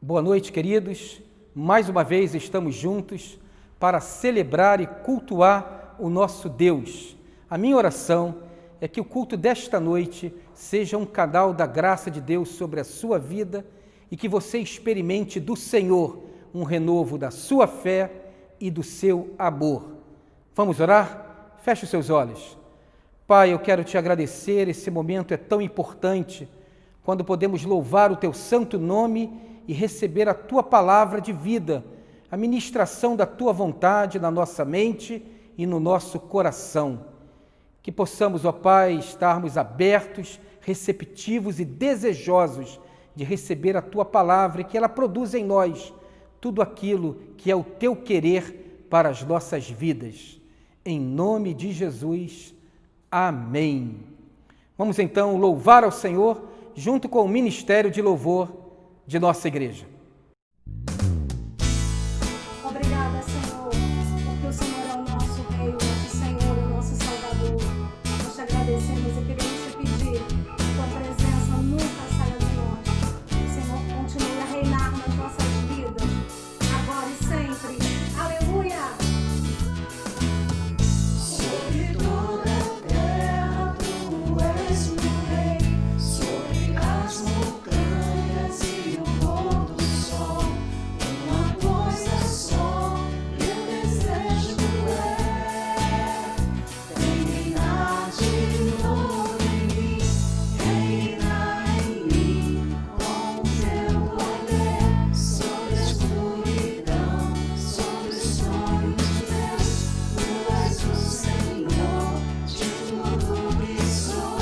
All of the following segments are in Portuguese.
Boa noite, queridos. Mais uma vez estamos juntos para celebrar e cultuar o nosso Deus. A minha oração é que o culto desta noite seja um canal da graça de Deus sobre a sua vida e que você experimente do Senhor um renovo da sua fé e do seu amor. Vamos orar? Feche os seus olhos. Pai, eu quero te agradecer, esse momento é tão importante, quando podemos louvar o teu santo nome e receber a tua palavra de vida, a ministração da tua vontade na nossa mente e no nosso coração. Que possamos, ó Pai, estarmos abertos, receptivos e desejosos de receber a tua palavra e que ela produza em nós tudo aquilo que é o teu querer para as nossas vidas. Em nome de Jesus, amém. Vamos então louvar ao Senhor junto com o ministério de louvor de nossa igreja. Obrigada, Senhor, porque o Senhor é o nosso Rei, o nosso Senhor, o nosso Salvador. Nós te agradecemos e queremos te pedir que tua presença nunca saia de nós. Que o Senhor continue a reinar nas nossas vidas, agora e sempre. Aleluia! Sobre toda a terra tu és o Rei, sobre as montanhas e o pôr do sol, uma coisa só eu desejo reinar de novo em mim, reinar em mim, com o teu poder, sobre a escuridão, sobre os sonhos meus, tu és o Senhor de tudo que sou.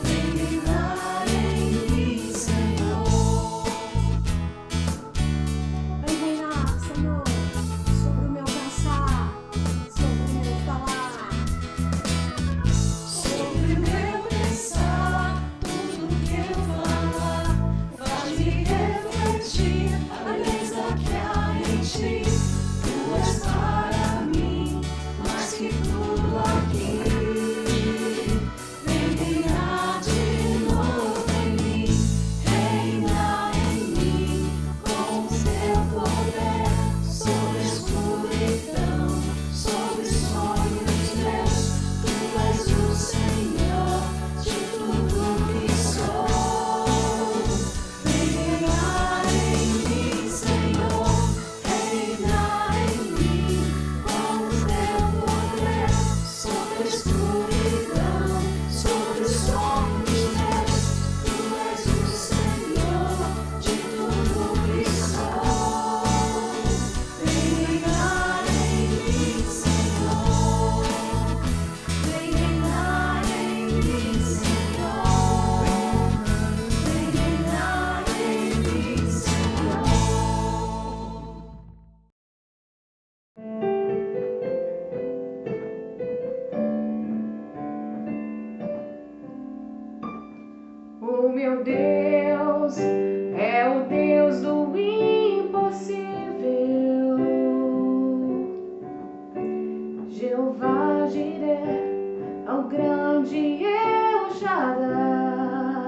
Reinar em mim, Senhor. Vem reinar, Senhor, sobre o meu pensar, sobre o meu falar. Sobre o meu pensar, tudo que eu falar, faz-me refletir a beleza que há em ti. Tu és para mim mais que tudo aqui. Vem reinar de novo em mim, reinar em mim, com o teu poder, sobre a escuridão, sobre os sonhos meus. Tu és o Senhor de tudo que sou. Vem reinar em mim, Senhor, reinar em mim, com o teu poder, sobre a escuridão, sobre os sonhos meus. Tu és o Senhor de tudo que sou. Vem reinar em mim, Senhor. Vem reinar em mim, Senhor. Vem reinar em mim, Senhor. O meu Deus é o Deus do impossível. Jeová Jireh é o grande El Shaddai,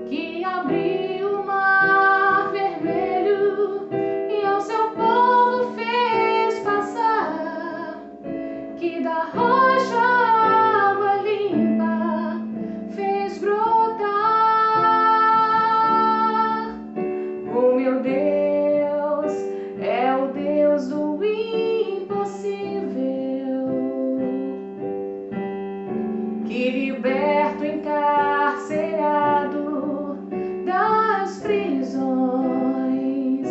que abriu o mar vermelho e ao seu povo fez passar, que da rocha água limpa fez brotar. O meu Deus é o Deus do impossível, que liberta o encarcerado das prisões,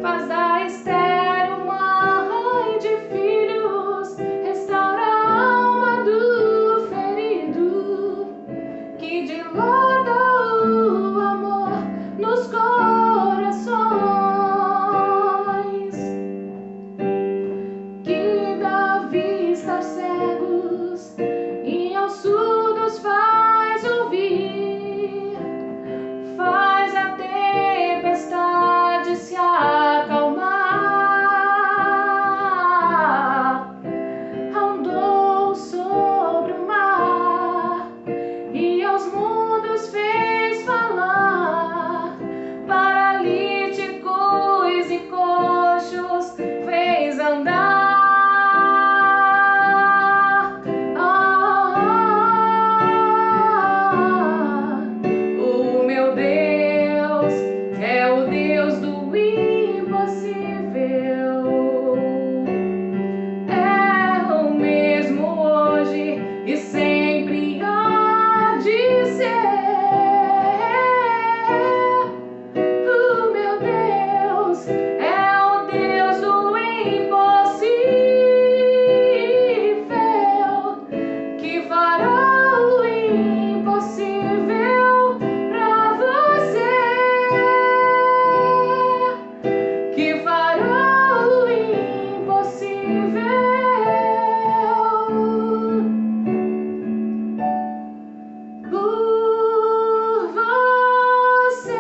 faz da estéril mãe de filhos, restaura a alma do ferido, que dilata o amor nos corações, que dá vista aos cegos e aos surdos faz ouvir, faz a tempestade se acalmar, andou sobre o mar e aos mundos Meu Deus é o Deus do impossível, que fará o impossível pra você, que fará o impossível por você.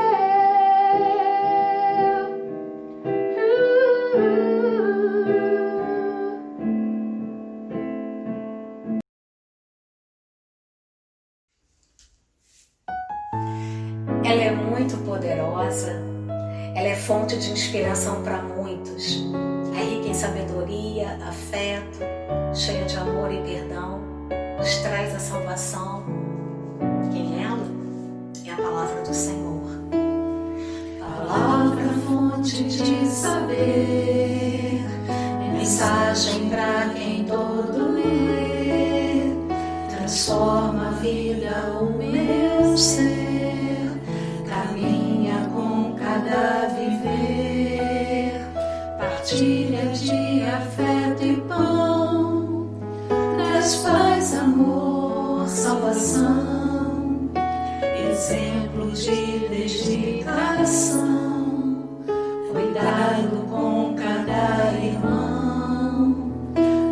Ela é muito poderosa, ela é fonte de inspiração para muitos. É rica em sabedoria, afeto, cheia de amor e perdão, nos traz a salvação. Quem é ela? É a palavra do Senhor. Palavra, fonte de saber, mensagem para quem todo lê, transforma a vida, o meu ser, caminha com cada viver, partilha de afeto e pão, traz paz, amor, salvação, exemplo de dedicação, cuidado com cada irmão,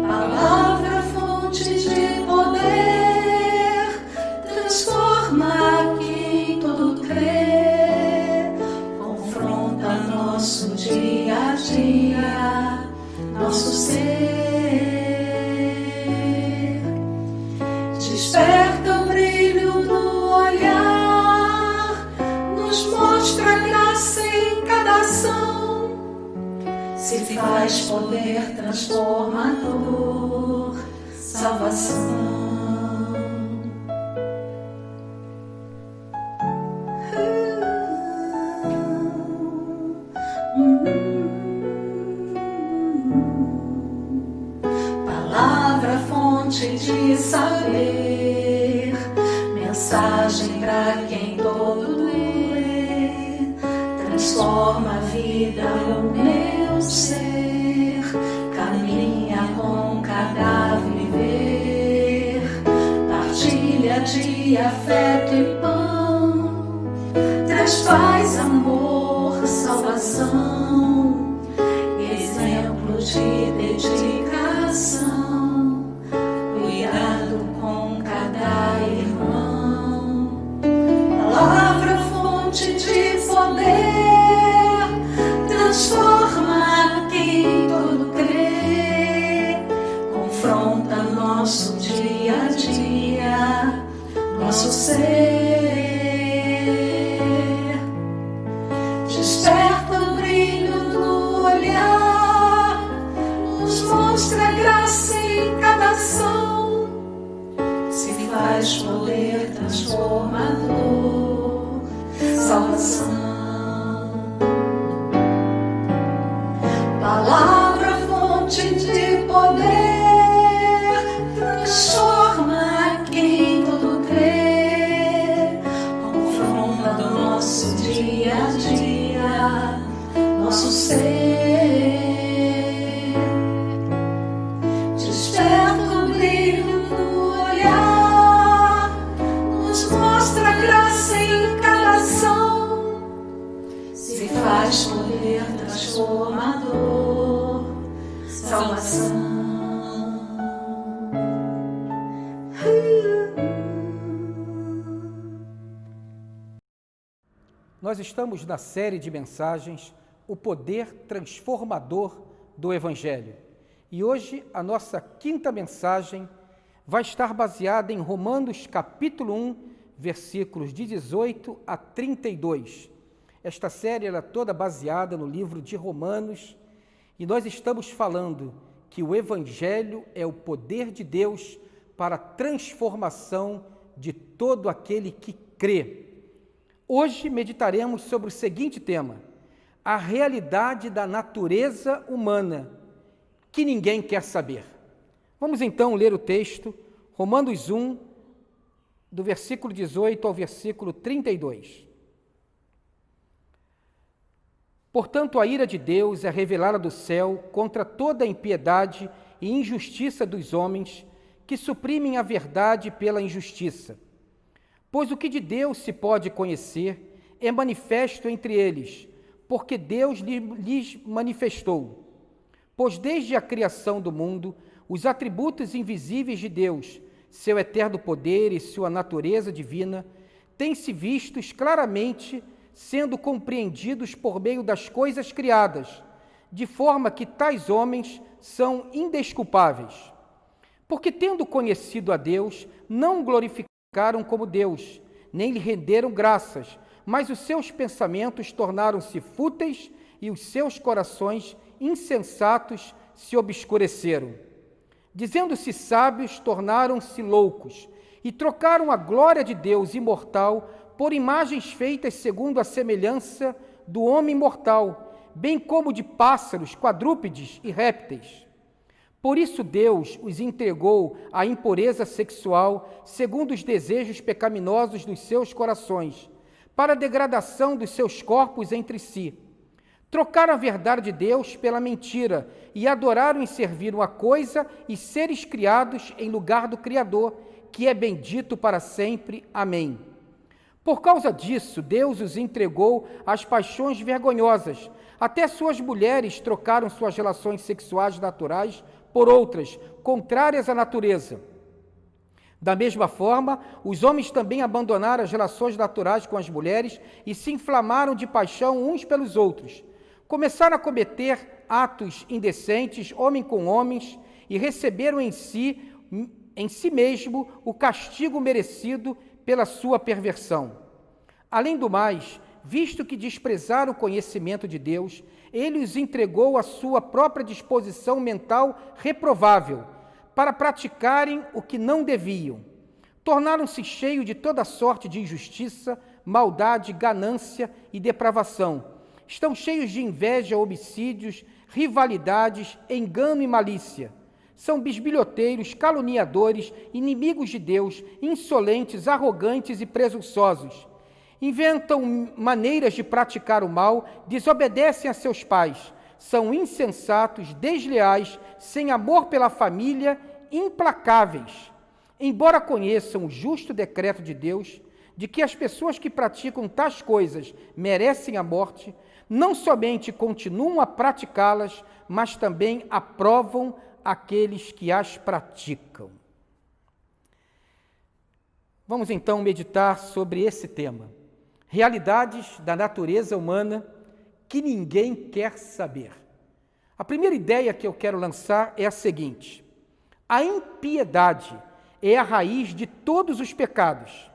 palavra, fonte de poder, transforma quem tudo crê, confronta nosso dia a dia, nosso ser, desperta o brilho no olhar, nos mostra graça em cada ação, se faz poder transformador, salvação. Palavra, fonte de saber, mensagem para quem todo lê, transforma a vida, o meu ser, caminha com cada viver, partilha de afeto e pão, traz paz, amor, salvação, exemplo de dedicação, cuidado com cada irmão, palavra, fonte de poder, transforma quem todo crê, confronta nosso dia a dia, nosso ser, desperta o brilho no olhar, nos mostra graça em cada ação, se faz poder transformador, salvação. Palavra, fonte de poder, transforma quem tudo crê, confronta do nosso dia a dia, nosso ser, desperta o brilho no olhar, nos mostra graça em cada ação, se faz poder transformador, salvação. Nós estamos na série de mensagens O Poder Transformador do Evangelho. E hoje a nossa quinta mensagem vai estar baseada em Romanos capítulo 1, versículos de 18 a 32. Esta série ela é toda baseada no livro de Romanos e nós estamos falando que o Evangelho é o poder de Deus para a transformação de todo aquele que crê. Hoje meditaremos sobre o seguinte tema: a realidade da natureza humana que ninguém quer saber. Vamos então ler o texto, Romanos 1, do versículo 18 ao versículo 32. Portanto, a ira de Deus é revelada do céu contra toda a impiedade e injustiça dos homens que suprimem a verdade pela injustiça. Pois o que de Deus se pode conhecer é manifesto entre eles, porque Deus lhes manifestou. Pois desde a criação do mundo, os atributos invisíveis de Deus, seu eterno poder e sua natureza divina, têm-se vistos claramente, sendo compreendidos por meio das coisas criadas, de forma que tais homens são indesculpáveis. Porque, tendo conhecido a Deus, não o glorificaram como Deus, nem lhe renderam graças, mas os seus pensamentos tornaram-se fúteis e os seus corações insensatos se obscureceram. Dizendo-se sábios, tornaram-se loucos e trocaram a glória de Deus imortal por imagens feitas segundo a semelhança do homem mortal, bem como de pássaros, quadrúpedes e répteis. Por isso Deus os entregou à impureza sexual, segundo os desejos pecaminosos dos seus corações, para a degradação dos seus corpos entre si. Trocaram a verdade de Deus pela mentira e adoraram e serviram a coisa e seres criados em lugar do Criador, que é bendito para sempre. Amém. Por causa disso, Deus os entregou às paixões vergonhosas. Até suas mulheres trocaram suas relações sexuais naturais por outras, contrárias à natureza. Da mesma forma, os homens também abandonaram as relações naturais com as mulheres e se inflamaram de paixão uns pelos outros. Começaram a cometer atos indecentes, homem com homens, e receberam em si mesmo o castigo merecido pela sua perversão. Além do mais, visto que desprezaram o conhecimento de Deus, ele os entregou à sua própria disposição mental reprovável, para praticarem o que não deviam. Tornaram-se cheios de toda sorte de injustiça, maldade, ganância e depravação. Estão cheios de inveja, homicídios, rivalidades, engano e malícia. São bisbilhoteiros, caluniadores, inimigos de Deus, insolentes, arrogantes e presunçosos. Inventam maneiras de praticar o mal, desobedecem a seus pais, são insensatos, desleais, sem amor pela família, implacáveis. Embora conheçam o justo decreto de Deus, de que as pessoas que praticam tais coisas merecem a morte, não somente continuam a praticá-las, mas também aprovam aqueles que as praticam. Vamos então meditar sobre esse tema. Realidades da natureza humana que ninguém quer saber. A primeira ideia que eu quero lançar é a seguinte: a impiedade é a raiz de todos os pecados.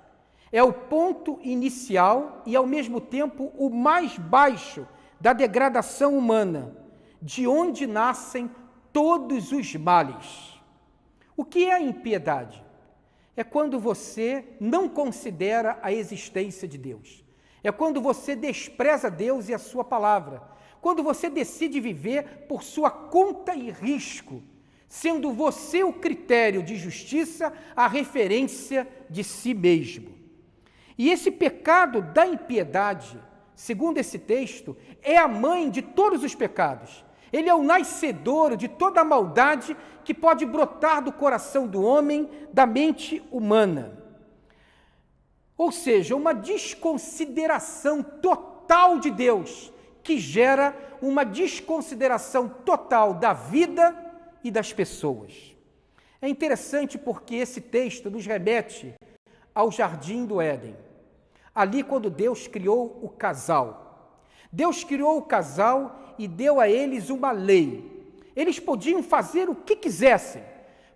É o ponto inicial e, ao mesmo tempo, o mais baixo da degradação humana, de onde nascem todos os males. O que é a impiedade? É quando você não considera a existência de Deus. É quando você despreza Deus e a sua palavra. Quando você decide viver por sua conta e risco, sendo você o critério de justiça, a referência de si mesmo. E esse pecado da impiedade, segundo esse texto, é a mãe de todos os pecados. Ele é o nascedouro de toda a maldade que pode brotar do coração do homem, da mente humana. Ou seja, uma desconsideração total de Deus, que gera uma desconsideração total da vida e das pessoas. É interessante porque esse texto nos remete ao Jardim do Éden. Ali, quando Deus criou o casal. Deus criou o casal e deu a eles uma lei. Eles podiam fazer o que quisessem.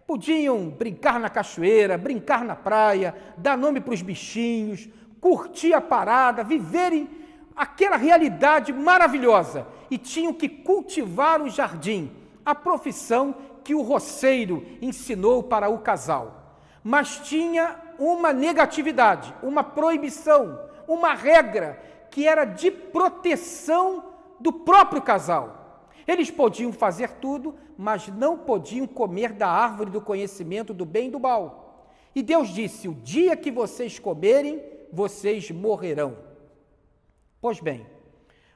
Podiam brincar na cachoeira, brincar na praia, dar nome para os bichinhos, curtir a parada, viverem aquela realidade maravilhosa. E tinham que cultivar o jardim, a profissão que o roceiro ensinou para o casal. Mas tinha uma negatividade, uma proibição, uma regra que era de proteção do próprio casal. Eles podiam fazer tudo, mas não podiam comer da árvore do conhecimento do bem e do mal. E Deus disse: o dia que vocês comerem, vocês morrerão. Pois bem,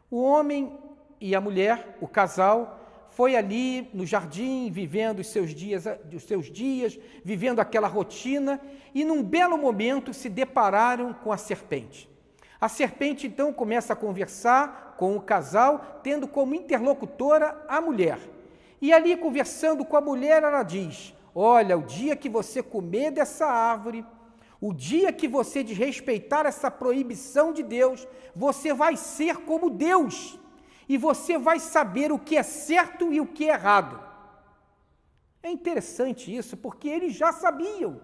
o homem e a mulher, o casal, foi ali no jardim, vivendo os seus dias, vivendo aquela rotina, e num belo momento se depararam com a serpente. A serpente então começa a conversar com o casal, tendo como interlocutora a mulher. E ali, conversando com a mulher, ela diz: olha, o dia que você comer dessa árvore, o dia que você desrespeitar essa proibição de Deus, você vai ser como Deus, e você vai saber o que é certo e o que é errado. É interessante isso, porque eles já sabiam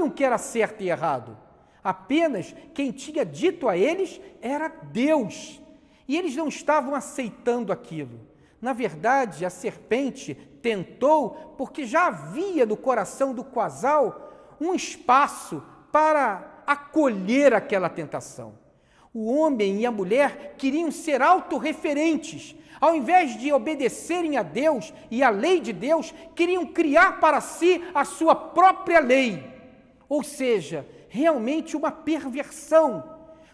que era certo e errado. Apenas quem tinha dito a eles era Deus, e eles não estavam aceitando aquilo. Na verdade, a serpente tentou, porque já havia no coração do casal um espaço para acolher aquela tentação. O homem e a mulher queriam ser autorreferentes. Ao invés de obedecerem a Deus e à lei de Deus, queriam criar para si a sua própria lei. Ou seja, realmente uma perversão.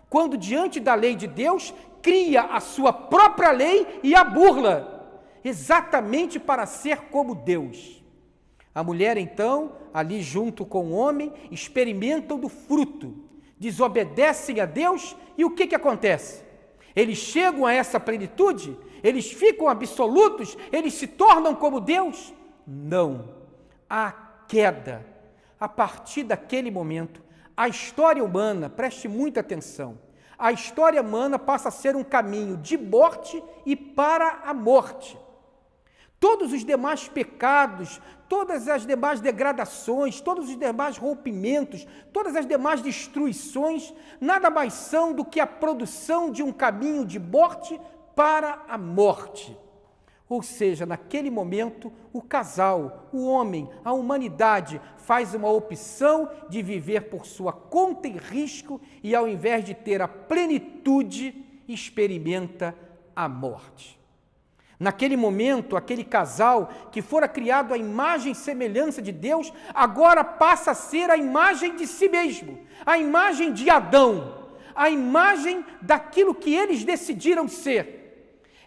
Quando diante da lei de Deus, cria a sua própria lei e a burla, exatamente para ser como Deus. A mulher, então, ali junto com o homem, experimentam do fruto, desobedecem a Deus, e o que acontece? Eles chegam a essa plenitude? Eles ficam absolutos? Eles se tornam como Deus? Não. A queda. A partir daquele momento, a história humana, preste muita atenção, a história humana passa a ser um caminho de morte e para a morte. Todos os demais pecados, todas as demais degradações, todos os demais rompimentos, todas as demais destruições, nada mais são do que a produção de um caminho de morte para a morte. Ou seja, naquele momento, o casal, o homem, a humanidade faz uma opção de viver por sua conta e risco e, ao invés de ter a plenitude, experimenta a morte. Naquele momento, aquele casal que fora criado à imagem e semelhança de Deus, agora passa a ser a imagem de si mesmo, a imagem de Adão, a imagem daquilo que eles decidiram ser.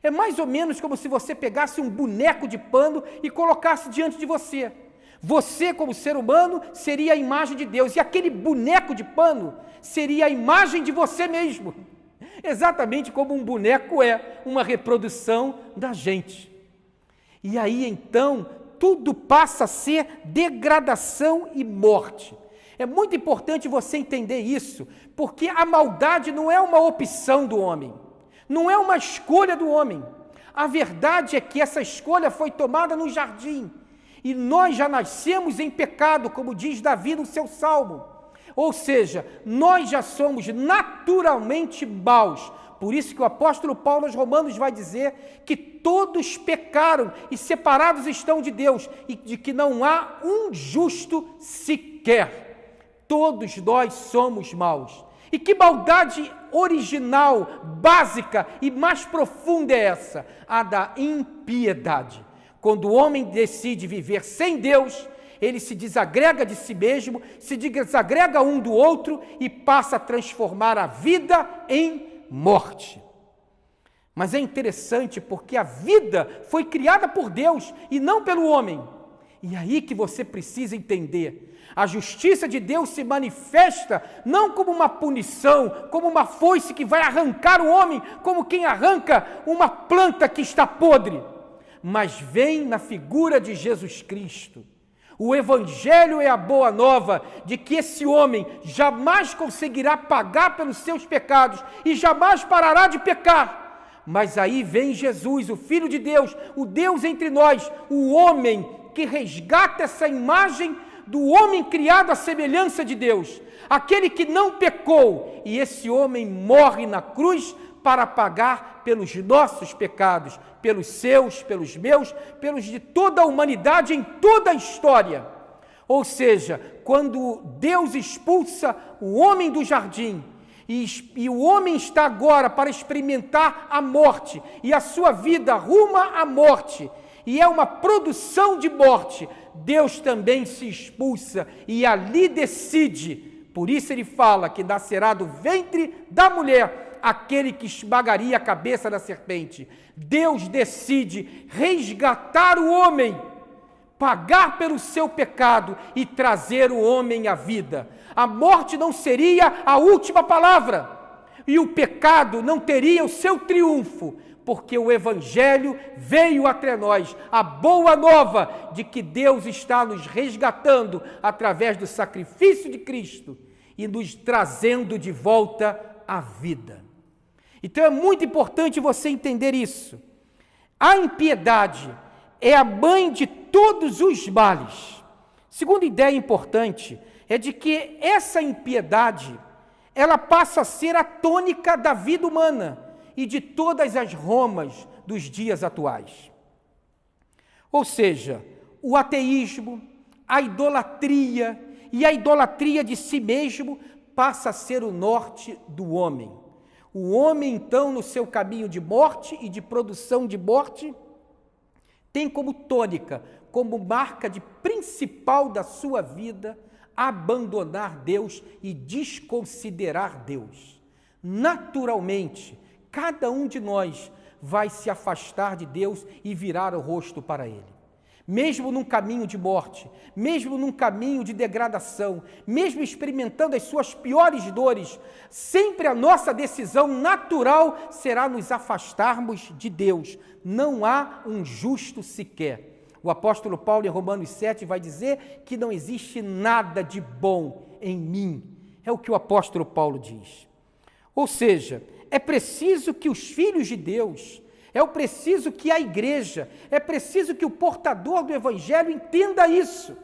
É mais ou menos como se você pegasse um boneco de pano e colocasse diante de você. Você, como ser humano, seria a imagem de Deus, e aquele boneco de pano seria a imagem de você mesmo. Exatamente como um boneco é uma reprodução da gente. E aí, então, tudo passa a ser degradação e morte. É muito importante você entender isso, porque a maldade não é uma opção do homem, não é uma escolha do homem. A verdade é que essa escolha foi tomada no jardim, e nós já nascemos em pecado, como diz Davi no seu salmo. Ou seja, nós já somos naturalmente maus. Por isso que o apóstolo Paulo aos Romanos vai dizer que todos pecaram e separados estão de Deus, e de que não há um justo sequer. Todos nós somos maus. E que maldade original, básica e mais profunda é essa? A da impiedade. Quando o homem decide viver sem Deus, ele se desagrega de si mesmo, se desagrega um do outro e passa a transformar a vida em morte. Mas é interessante porque a vida foi criada por Deus e não pelo homem. E aí que você precisa entender. A justiça de Deus se manifesta não como uma punição, como uma foice que vai arrancar o homem, como quem arranca uma planta que está podre, mas vem na figura de Jesus Cristo. O Evangelho é a boa nova de que esse homem jamais conseguirá pagar pelos seus pecados e jamais parará de pecar. Mas aí vem Jesus, o Filho de Deus, o Deus entre nós, o homem que resgata essa imagem do homem criado à semelhança de Deus, aquele que não pecou, e esse homem morre na cruz para pagar pelos nossos pecados, pelos seus, pelos meus, pelos de toda a humanidade em toda a história. Ou seja, quando Deus expulsa o homem do jardim, e o homem está agora para experimentar a morte, e a sua vida ruma à morte, e é uma produção de morte, Deus também se expulsa e ali decide. Por isso ele fala que nascerá do ventre da mulher aquele que esmagaria a cabeça da serpente. Deus decide resgatar o homem, pagar pelo seu pecado e trazer o homem à vida. A morte não seria a última palavra e o pecado não teria o seu triunfo, porque o Evangelho veio até nós, a boa nova de que Deus está nos resgatando através do sacrifício de Cristo e nos trazendo de volta à vida. Então é muito importante você entender isso. A impiedade é a mãe de todos os males. Segunda ideia importante é de que essa impiedade, ela passa a ser a tônica da vida humana e de todas as Romas dos dias atuais. Ou seja, o ateísmo, a idolatria e a idolatria de si mesmo passa a ser o norte do homem. O homem, então, no seu caminho de morte e de produção de morte, tem como tônica, como marca de principal da sua vida, abandonar Deus e desconsiderar Deus. Naturalmente, cada um de nós vai se afastar de Deus e virar o rosto para Ele. Mesmo num caminho de morte, mesmo num caminho de degradação, mesmo experimentando as suas piores dores, sempre a nossa decisão natural será nos afastarmos de Deus. Não há um justo sequer. O apóstolo Paulo, em Romanos 7, vai dizer que não existe nada de bom em mim. É o que o apóstolo Paulo diz. Ou seja, é preciso que os filhos de Deus, é preciso que a igreja, é preciso que o portador do Evangelho entenda isso.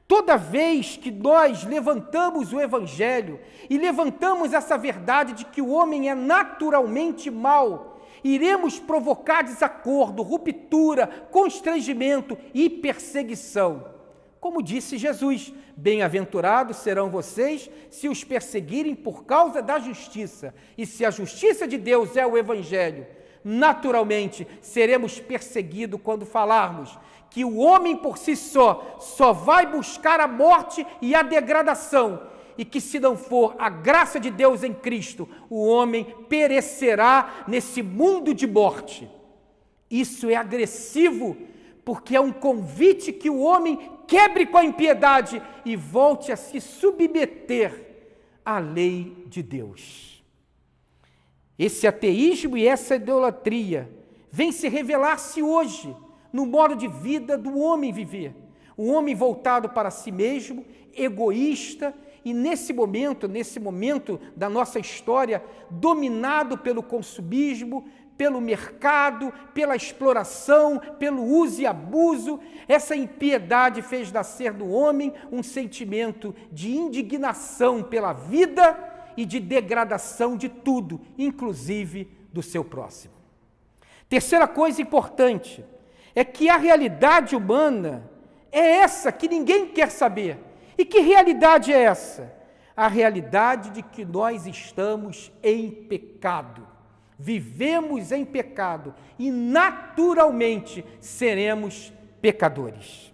Toda vez que nós levantamos o Evangelho e levantamos essa verdade de que o homem é naturalmente mau, iremos provocar desacordo, ruptura, constrangimento e perseguição. Como disse Jesus, bem-aventurados serão vocês se os perseguirem por causa da justiça. E se a justiça de Deus é o Evangelho, naturalmente seremos perseguidos quando falarmos que o homem por si só vai buscar a morte e a degradação, e que se não for a graça de Deus em Cristo, o homem perecerá nesse mundo de morte. Isso é agressivo, porque é um convite que o homem quebre com a impiedade e volte a se submeter à lei de Deus. Esse ateísmo e essa idolatria vem se revelar-se hoje no modo de vida do homem viver. Um homem voltado para si mesmo, egoísta, e nesse momento da nossa história, dominado pelo consumismo, pelo mercado, pela exploração, pelo uso e abuso, essa impiedade fez nascer no homem um sentimento de indignação pela vida e de degradação de tudo, inclusive do seu próximo. Terceira coisa importante é que a realidade humana é essa que ninguém quer saber. E que realidade é essa? A realidade de que nós estamos em pecado. Vivemos em pecado e naturalmente seremos pecadores.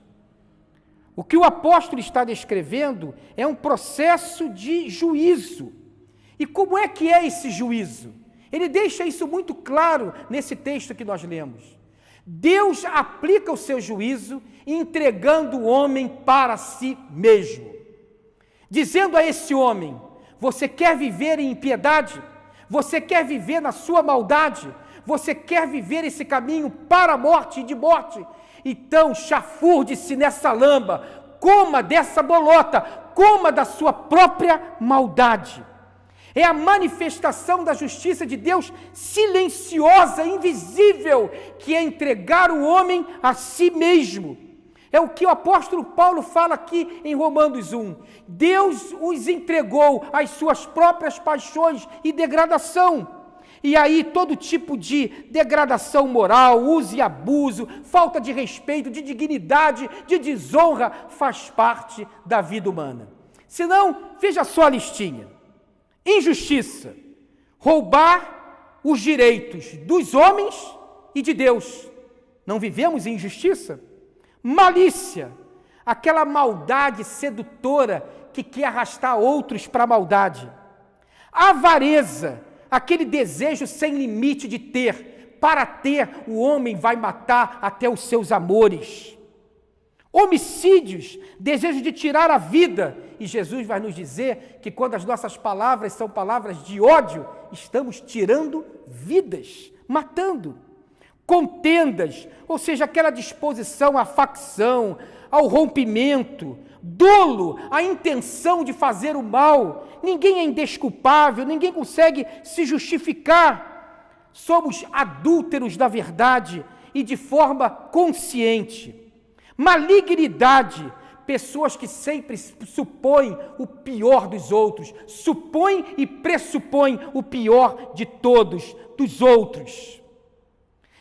O que o apóstolo está descrevendo é um processo de juízo. E como é que é esse juízo? Ele deixa isso muito claro nesse texto que nós lemos. Deus aplica o seu juízo entregando o homem para si mesmo, dizendo a esse homem: você quer viver em impiedade? Você quer viver na sua maldade? Você quer viver esse caminho para a morte e de morte? Então chafurde-se nessa lama, coma dessa bolota, coma da sua própria maldade. É a manifestação da justiça de Deus silenciosa, invisível, que é entregar o homem a si mesmo. É o que o apóstolo Paulo fala aqui em Romanos 1. Deus os entregou às suas próprias paixões e degradação. E aí todo tipo de degradação moral, uso e abuso, falta de respeito, de dignidade, de desonra, faz parte da vida humana. Se não, veja só a listinha. Injustiça, roubar os direitos dos homens e de Deus. Não vivemos em injustiça? Malícia, aquela maldade sedutora que quer arrastar outros para a maldade. A avareza, aquele desejo sem limite de ter. Para ter, o homem vai matar até os seus amores. Homicídios, desejo de tirar a vida. E Jesus vai nos dizer que quando as nossas palavras são palavras de ódio, estamos tirando vidas, matando. Contendas, ou seja, aquela disposição à facção, ao rompimento, dolo, a intenção de fazer o mal. Ninguém é indesculpável, ninguém consegue se justificar. Somos adúlteros da verdade e de forma consciente. Malignidade, pessoas que sempre supõem o pior dos outros, supõem e pressupõem o pior de todos, dos outros.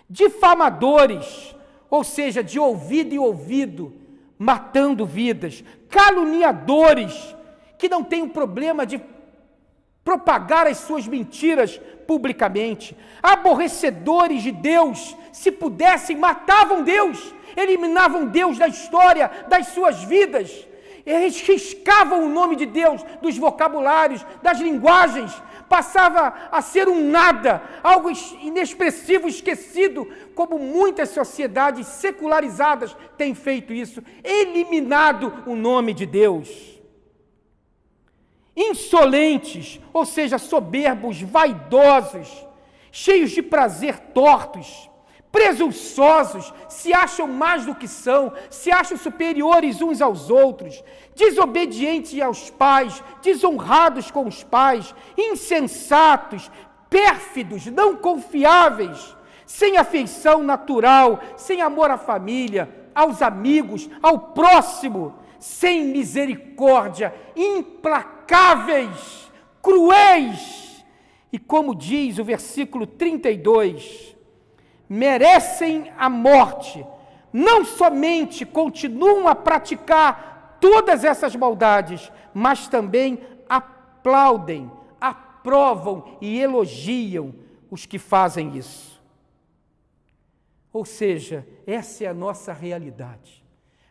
Difamadores, ou seja, de ouvido em ouvido, matando vidas. Caluniadores, que não têm o problema de propagar as suas mentiras publicamente. Aborrecedores de Deus, se pudessem, matavam Deus, eliminavam Deus da história das suas vidas. Eles riscavam o nome de Deus dos vocabulários, das linguagens, passava a ser um nada, algo inexpressivo, esquecido, como muitas sociedades secularizadas têm feito isso, eliminado o nome de Deus. Insolentes, ou seja, soberbos, vaidosos, cheios de prazer tortos, presunçosos, se acham mais do que são, se acham superiores uns aos outros, desobedientes aos pais, desonrados com os pais, insensatos, pérfidos, não confiáveis, sem afeição natural, sem amor à família, aos amigos, ao próximo, sem misericórdia, implacáveis, cruéis. E como diz o versículo 32, merecem a morte, não somente continuam a praticar todas essas maldades, mas também aplaudem, aprovam e elogiam os que fazem isso. Ou seja, essa é a nossa realidade.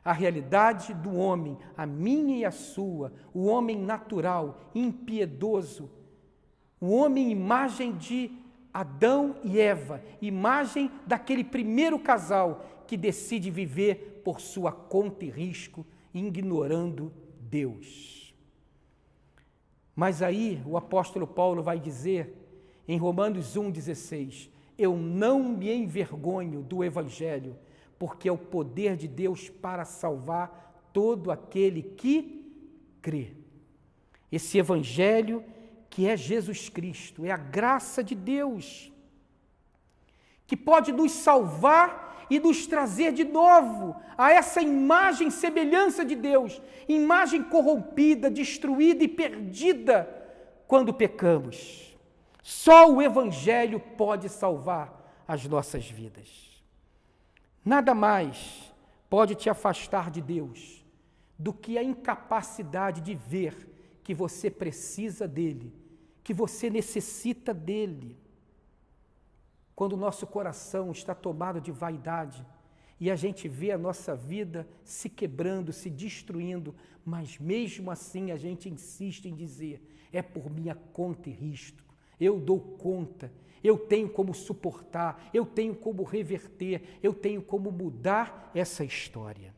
A realidade do homem, a minha e a sua, o homem natural, impiedoso, o homem imagem de Adão e Eva, imagem daquele primeiro casal que decide viver por sua conta e risco, ignorando Deus. Mas aí o apóstolo Paulo vai dizer, em Romanos 1,16, eu não me envergonho do Evangelho, porque é o poder de Deus para salvar todo aquele que crê. Esse Evangelho que é Jesus Cristo, é a graça de Deus, que pode nos salvar e nos trazer de novo a essa imagem e semelhança de Deus, imagem corrompida, destruída e perdida quando pecamos. Só o Evangelho pode salvar as nossas vidas. Nada mais pode te afastar de Deus do que a incapacidade de ver que você precisa dele, que você necessita dele. Quando o nosso coração está tomado de vaidade e a gente vê a nossa vida se quebrando, se destruindo, mas mesmo assim a gente insiste em dizer, é por minha conta e risco, eu dou conta, eu tenho como suportar, eu tenho como reverter, eu tenho como mudar essa história.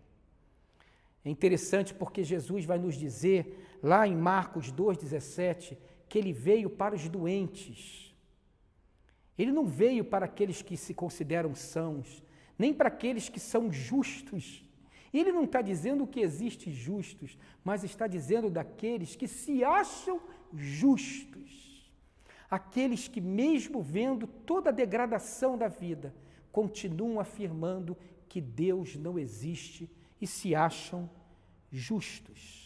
É interessante porque Jesus vai nos dizer, lá em Marcos 2,17, que ele veio para os doentes. Ele não veio para aqueles que se consideram sãos, nem para aqueles que são justos. Ele não está dizendo que existem justos, mas está dizendo daqueles que se acham justos. Aqueles que, mesmo vendo toda a degradação da vida, continuam afirmando que Deus não existe e se acham justos.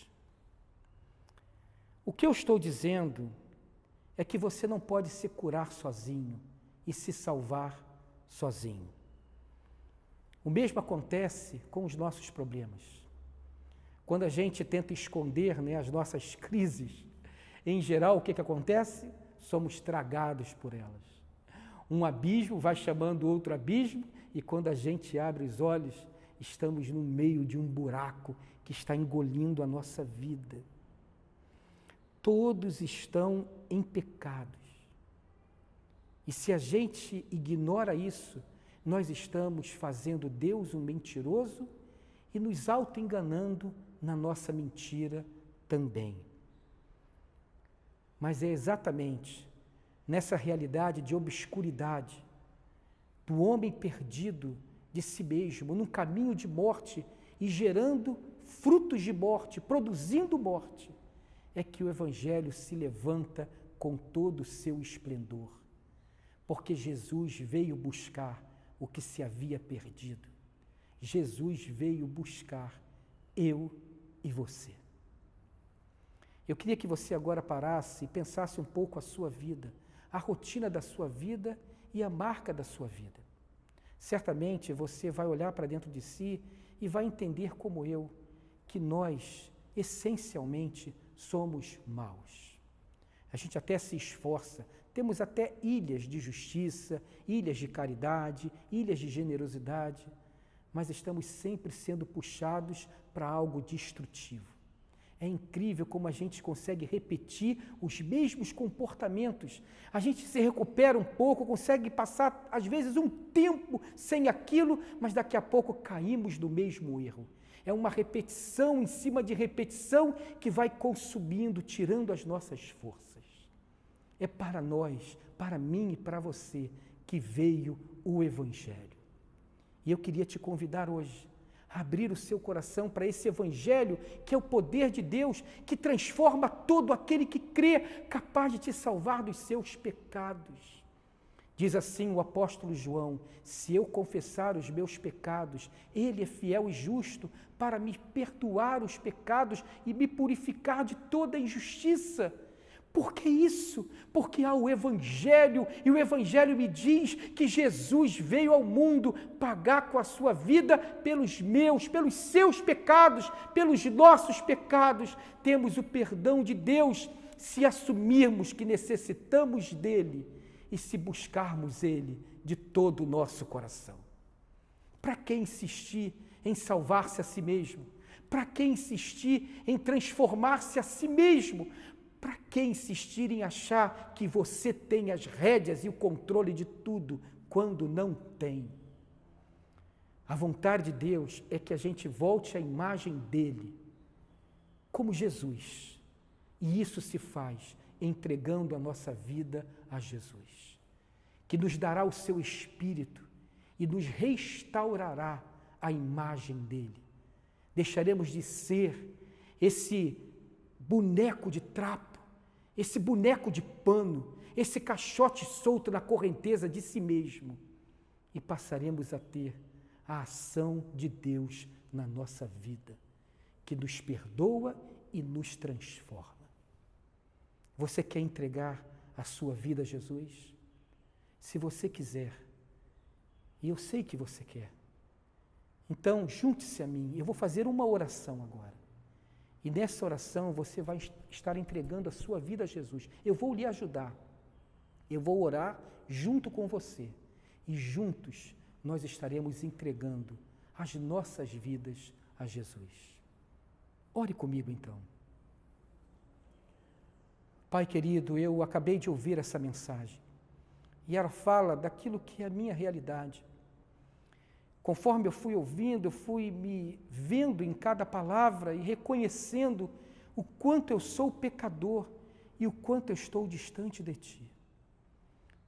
O que eu estou dizendo é que você não pode se curar sozinho e se salvar sozinho. O mesmo acontece com os nossos problemas. Quando a gente tenta esconder, as nossas crises, em geral, o que acontece? Somos tragados por elas. Um abismo vai chamando outro abismo e quando a gente abre os olhos, estamos no meio de um buraco que está engolindo a nossa vida. Todos estão em pecados. E se a gente ignora isso, nós estamos fazendo Deus um mentiroso e nos auto-enganando na nossa mentira também. Mas é exatamente nessa realidade de obscuridade, do homem perdido de si mesmo, num caminho de morte e gerando frutos de morte, produzindo morte, é que o Evangelho se levanta com todo o seu esplendor. Porque Jesus veio buscar o que se havia perdido. Jesus veio buscar eu e você. Eu queria que você agora parasse e pensasse um pouco a sua vida, a rotina da sua vida e a marca da sua vida. Certamente você vai olhar para dentro de si e vai entender como eu, que nós, essencialmente, somos maus. A gente até se esforça, temos até ilhas de justiça, ilhas de caridade, ilhas de generosidade, mas estamos sempre sendo puxados para algo destrutivo. É incrível como a gente consegue repetir os mesmos comportamentos. A gente se recupera um pouco, consegue passar, às vezes, um tempo sem aquilo, mas daqui a pouco caímos no mesmo erro. É uma repetição em cima de repetição que vai consumindo, tirando as nossas forças. É para nós, para mim e para você, que veio o Evangelho. E eu queria te convidar hoje a abrir o seu coração para esse Evangelho, que é o poder de Deus, que transforma todo aquele que crê, capaz de te salvar dos seus pecados. Diz assim o apóstolo João: se eu confessar os meus pecados, Ele é fiel e justo para me perdoar os pecados e me purificar de toda injustiça. Por que isso? Porque há o Evangelho, e o Evangelho me diz que Jesus veio ao mundo pagar com a sua vida pelos meus, pelos seus pecados, pelos nossos pecados. Temos o perdão de Deus se assumirmos que necessitamos dele e se buscarmos ele de todo o nosso coração. Para que insistir em salvar-se a si mesmo? Para que insistir em transformar-se a si mesmo? Para que insistir em achar que você tem as rédeas e o controle de tudo, quando não tem? A vontade de Deus é que a gente volte à imagem dele, como Jesus. E isso se faz entregando a nossa vida a Jesus, que nos dará o seu Espírito e nos restaurará a imagem dele. Deixaremos de ser esse boneco de trapo, esse boneco de pano, esse caixote solto na correnteza de si mesmo, e passaremos a ter a ação de Deus na nossa vida, que nos perdoa e nos transforma. Você quer entregar a sua vida a Jesus? Se você quiser, e eu sei que você quer, então junte-se a mim. Eu vou fazer uma oração agora. E nessa oração você vai estar entregando a sua vida a Jesus. Eu vou lhe ajudar. Eu vou orar junto com você. E juntos nós estaremos entregando as nossas vidas a Jesus. Ore comigo então. Pai querido, eu acabei de ouvir essa mensagem. E ela fala daquilo que é a minha realidade. Conforme eu fui ouvindo, eu fui me vendo em cada palavra e reconhecendo o quanto eu sou pecador e o quanto eu estou distante de Ti.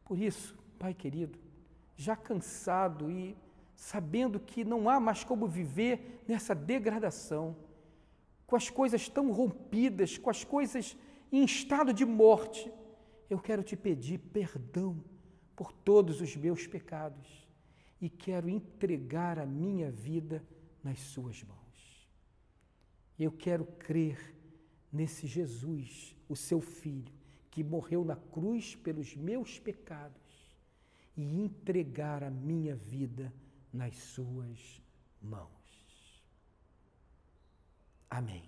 Por isso, Pai querido, já cansado e sabendo que não há mais como viver nessa degradação, com as coisas tão rompidas, com as coisas em estado de morte, eu quero Te pedir perdão por todos os meus pecados. E quero entregar a minha vida nas suas mãos. Eu quero crer nesse Jesus, o seu Filho, que morreu na cruz pelos meus pecados, e entregar a minha vida nas suas mãos. Amém.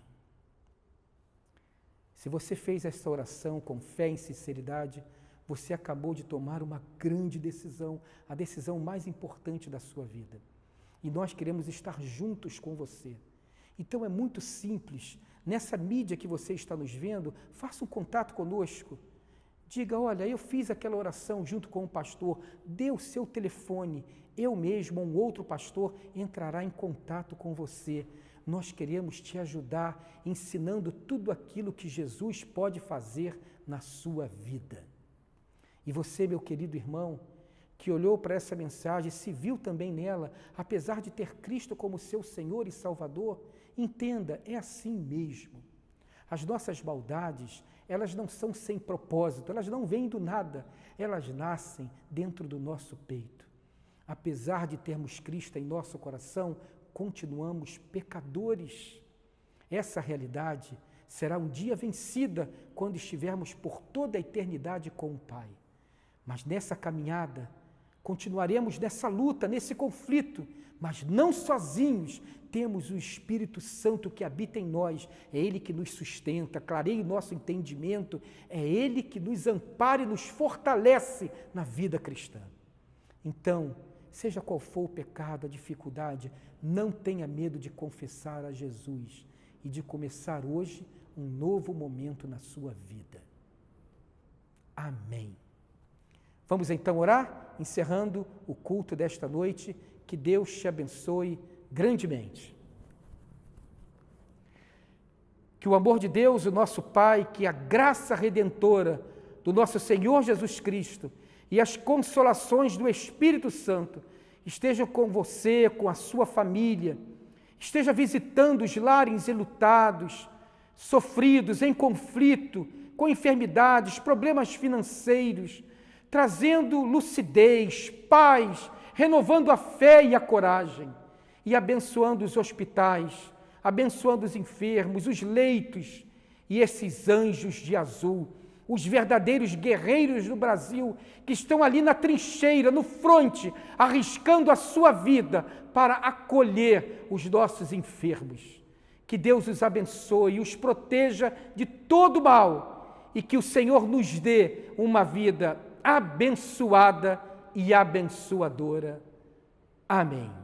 Se você fez essa oração com fé e sinceridade, você acabou de tomar uma grande decisão, a decisão mais importante da sua vida. E nós queremos estar juntos com você. Então é muito simples. Nessa mídia que você está nos vendo, faça um contato conosco. Diga, olha, eu fiz aquela oração junto com o pastor, dê o seu telefone, eu mesmo ou um outro pastor entrará em contato com você. Nós queremos te ajudar ensinando tudo aquilo que Jesus pode fazer na sua vida. E você, meu querido irmão, que olhou para essa mensagem e se viu também nela, apesar de ter Cristo como seu Senhor e Salvador, entenda, é assim mesmo. As nossas maldades, elas não são sem propósito, elas não vêm do nada, elas nascem dentro do nosso peito. Apesar de termos Cristo em nosso coração, continuamos pecadores. Essa realidade será um dia vencida quando estivermos por toda a eternidade com o Pai. Mas nessa caminhada, continuaremos nessa luta, nesse conflito, mas não sozinhos. Temos o Espírito Santo que habita em nós, é Ele que nos sustenta, clareia o nosso entendimento, é Ele que nos ampara e nos fortalece na vida cristã. Então, seja qual for o pecado, a dificuldade, não tenha medo de confessar a Jesus e de começar hoje um novo momento na sua vida. Amém. Vamos então orar, encerrando o culto desta noite. Que Deus te abençoe grandemente. Que o amor de Deus, o nosso Pai, que a graça redentora do nosso Senhor Jesus Cristo e as consolações do Espírito Santo estejam com você, com a sua família, esteja visitando os lares enlutados, sofridos, em conflito, com enfermidades, problemas financeiros, trazendo lucidez, paz, renovando a fé e a coragem e abençoando os hospitais, abençoando os enfermos, os leitos e esses anjos de azul, os verdadeiros guerreiros do Brasil que estão ali na trincheira, no fronte, arriscando a sua vida para acolher os nossos enfermos. Que Deus os abençoe e os proteja de todo mal e que o Senhor nos dê uma vida abençoada e abençoadora. Amém.